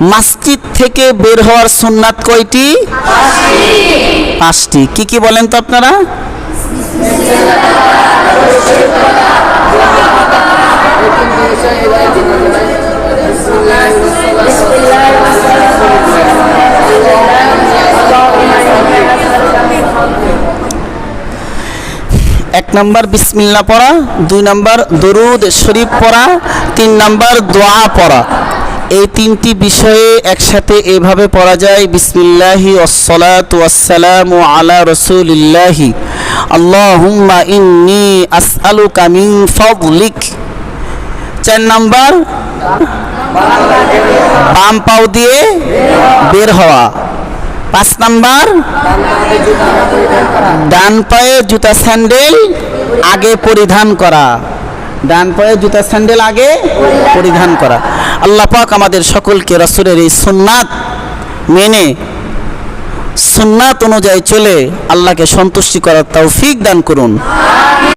মসজিদ থেকে বের হওয়ার সুন্নাত কয়টি? 5টি। কি কি বলেন তো আপনারা? এক নম্বর বিসমিল্লাহ পড়া, 2 নম্বর দরুদ শরীফ পড়া, 3 নম্বর দোয়া পড়া। এই 3টি বিষয়ে একসাথে এভাবে পড়া যায়: বিসমিল্লাহি ওয়াসসালাতু ওয়াসসালামু আলা রাসূলিল্লাহি আল্লাহুম্মা ইন্নী আসআলুকা মিন ফাদলিক। 4 নম্বর বাম পাও দিয়ে বের হওয়া। 5 নম্বর ডান পায়ে জুতা স্যান্ডেল আগে পরিধান করা। ডান পায়ে জুতা স্যান্ডেল আগে পরিধান করা। আল্লাহ পাক আমাদের সকলকে রাসূলের এই সুন্নাত মেনে সুন্নাত অনুযায়ী চলে আল্লাহকে সন্তুষ্টি করার তৌফিক দান করুন।